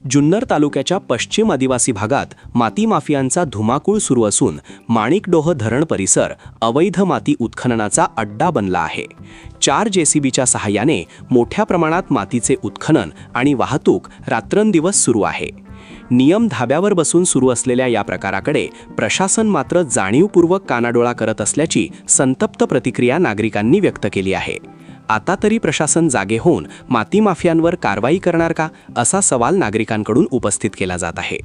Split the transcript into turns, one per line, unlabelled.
जुन्नर तालुक्याच्या पश्चिम आदिवासी भागात माती माफियांचा धुमाकूळ सुरू असून माणिकडोह धरण परिसर अवैध माती उत्खननाचा अड्डा बनला आहे. 4 JCBच्या सहाय्याने मोठ्या प्रमाणात मातीचे उत्खनन आणि वाहतूक रात्रंदिवस सुरू आहे. नियम धाब्यावर बसून सुरू असलेल्या या प्रकाराकडे प्रशासन मात्र जाणीवपूर्वक कानाडोळा करत असल्याची संतप्त प्रतिक्रिया नागरिकांनी व्यक्त केली आहे. आता तरी प्रशासन जागे होऊन माती माफियांवर कारवाई करणार का, असा सवाल नागरिकांकडून उपस्थित केला जात आहे.